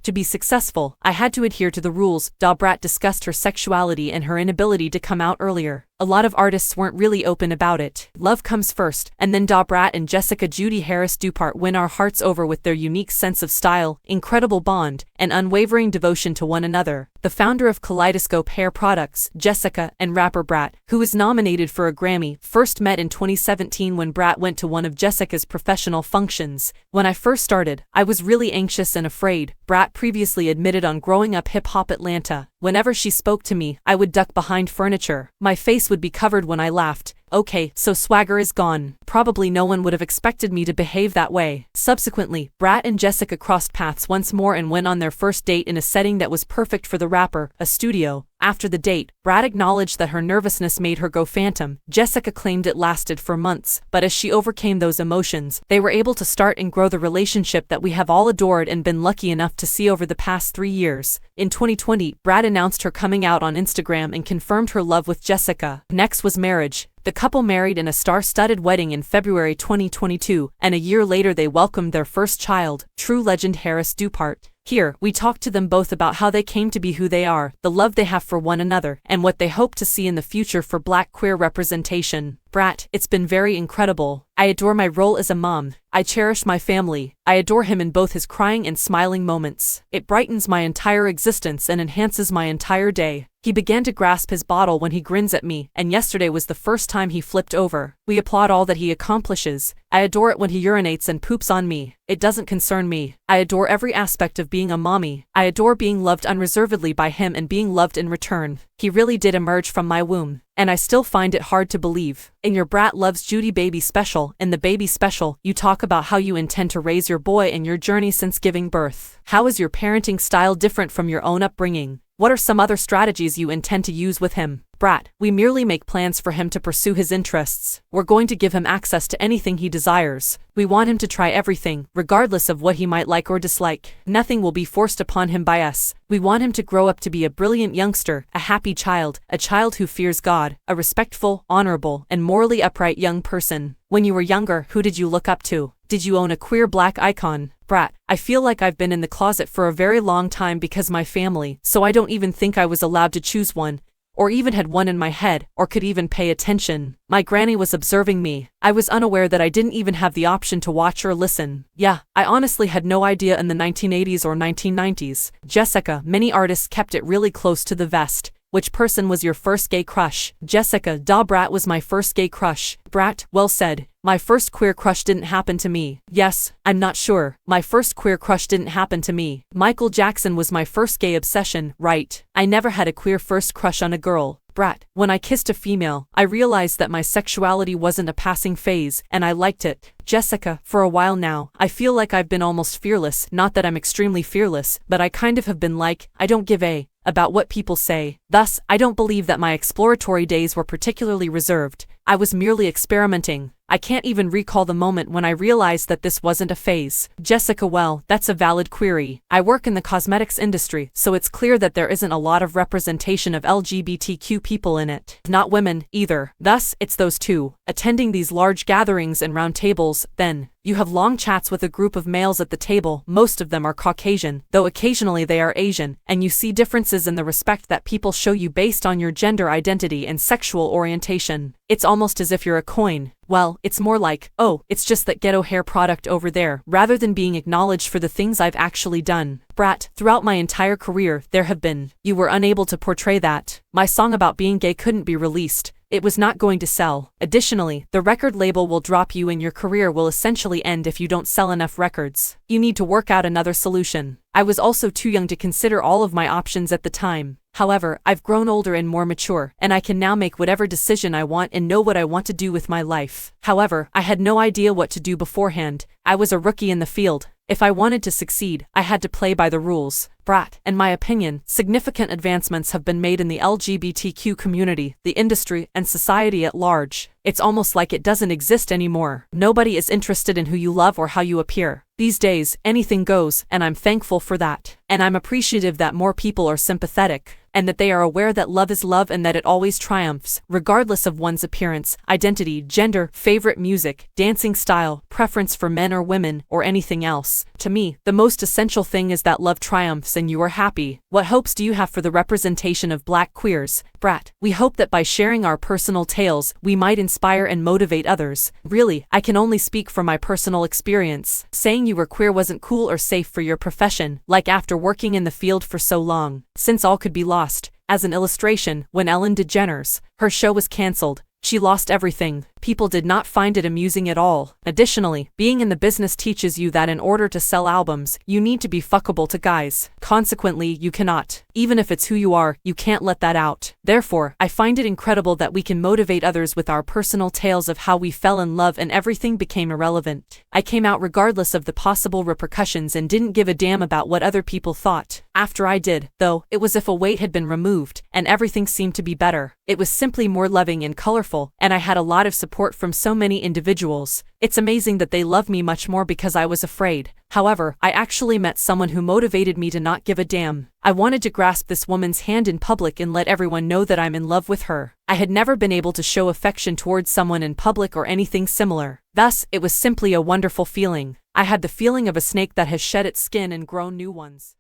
To be successful, I had to adhere to the rules. Brat discussed her sexuality and her inability to come out earlier. A lot of artists weren't really open about it. Love comes first, and then Brat and Jessica Judy Harris Dupart win our hearts over with their unique sense of style, incredible bond, and unwavering devotion to one another. The founder of Kaleidoscope Hair Products, Jessica, and rapper Brat, who was nominated for a Grammy, first met in 2017 when Brat went to one of Jessica's professional functions. When I first started, I was really anxious and afraid, Brat previously admitted on Growing Up Hip Hop Atlanta. Whenever she spoke to me, I would duck behind furniture. My face would be covered when I laughed. Okay, so swagger is gone. Probably no one would have expected me to behave that way. Subsequently, Brat and Jessica crossed paths once more and went on their first date in a setting that was perfect for the rapper, a studio. After the date, Brat acknowledged that her nervousness made her go phantom. Jessica claimed it lasted for months, but as she overcame those emotions, they were able to start and grow the relationship that we have all adored and been lucky enough to see over the past 3 years. In 2020, Brat announced her coming out on Instagram and confirmed her love with Jessica. Next was marriage. The couple married in a star-studded wedding in February 2022, and a year later they welcomed their first child, true legend Harris Dupart. Here, we talked to them both about how they came to be who they are, the love they have for one another, and what they hope to see in the future for Black queer representation. Brat, it's been very incredible. I adore my role as a mom. I cherish my family. I adore him in both his crying and smiling moments. It brightens my entire existence and enhances my entire day. He began to grasp his bottle when he grins at me, and yesterday was the first time he flipped over. We applaud all that he accomplishes. I adore it when he urinates and poops on me. It doesn't concern me. I adore every aspect of being a mommy. I adore being loved unreservedly by him and being loved in return. He really did emerge from my womb, and I still find it hard to believe. In your Brat Loves Judy Baby special, in the Baby special, you talk about how you intend to raise your boy and your journey since giving birth. How is your parenting style different from your own upbringing? What are some other strategies you intend to use with him? Brat, we merely make plans for him to pursue his interests. We're going to give him access to anything he desires. We want him to try everything, regardless of what he might like or dislike. Nothing will be forced upon him by us. We want him to grow up to be a brilliant youngster, a happy child, a child who fears God, a respectful, honorable, and morally upright young person. When you were younger, who did you look up to? Did you own a queer Black icon? Brat, I feel like I've been in the closet for a very long time because my family, so I don't even think I was allowed to choose one, or even had one in my head, or could even pay attention. My granny was observing me. I was unaware that I didn't even have the option to watch or listen. Yeah, I honestly had no idea in the 1980s or 1990s. Jessica, many artists kept it really close to the vest. Which person was your first gay crush? Jessica, Brat was my first gay crush. Brat, well said. My first queer crush didn't happen to me. Yes, I'm not sure. My first queer crush didn't happen to me. Michael Jackson was my first gay obsession, right? I never had a queer first crush on a girl. Brat, when I kissed a female, I realized that my sexuality wasn't a passing phase, and I liked it. Jessica, for a while now, I feel like I've been almost fearless. Not that I'm extremely fearless, but I kind of have been like, I don't give a about what people say. Thus, I don't believe that my exploratory days were particularly reserved. I was merely experimenting. I can't even recall the moment when I realized that this wasn't a phase. Jessica, well, that's a valid query. I work in the cosmetics industry, so it's clear that there isn't a lot of representation of LGBTQ people in it. Not women, either. Thus, it's those two. Attending these large gatherings and round tables, then, you have long chats with a group of males at the table. Most of them are Caucasian, though occasionally they are Asian, and you see differences in the respect that people show you based on your gender identity and sexual orientation. It's almost as if you're a coin. Well, it's more like, oh, it's just that ghetto hair product over there, rather than being acknowledged for the things I've actually done. Brat, throughout my entire career, there have been. You were unable to portray that. My song about being gay couldn't be released. It was not going to sell. Additionally, the record label will drop you and your career will essentially end if you don't sell enough records. You need to work out another solution. I was also too young to consider all of my options at the time. However, I've grown older and more mature, and I can now make whatever decision I want and know what I want to do with my life. However, I had no idea what to do beforehand. I was a rookie in the field. If I wanted to succeed, I had to play by the rules. Brat, in my opinion, significant advancements have been made in the LGBTQ community, the industry, and society at large. It's almost like it doesn't exist anymore. Nobody is interested in who you love or how you appear. These days, anything goes, and I'm thankful for that. And I'm appreciative that more people are sympathetic. and that they are aware that love is love and that it always triumphs, regardless of one's appearance, identity, gender, favorite music, dancing style, preference for men or women, or anything else. To me, the most essential thing is that love triumphs and you are happy. What hopes do you have for the representation of Black queers? Brat. We hope that by sharing our personal tales, we might inspire and motivate others. Really, I can only speak from my personal experience. Saying you were queer wasn't cool or safe for your profession, like after working in the field for so long, since all could be lost. As an illustration, when Ellen DeGeneres, her show was cancelled, she lost everything. People did not find it amusing at all. Additionally, being in the business teaches you that in order to sell albums, you need to be fuckable to guys. Consequently, you cannot. Even if it's who you are, you can't let that out. Therefore, I find it incredible that we can motivate others with our personal tales of how we fell in love and everything became irrelevant. I came out regardless of the possible repercussions and didn't give a damn about what other people thought. After I did, though, it was as if a weight had been removed, and everything seemed to be better. It was simply more loving and colorful, and I had a lot of support from so many individuals. It's amazing that they love me much more because I was afraid. However, I actually met someone who motivated me to not give a damn. I wanted to grasp this woman's hand in public and let everyone know that I'm in love with her. I had never been able to show affection towards someone in public or anything similar. Thus, it was simply a wonderful feeling. I had the feeling of a snake that has shed its skin and grown new ones.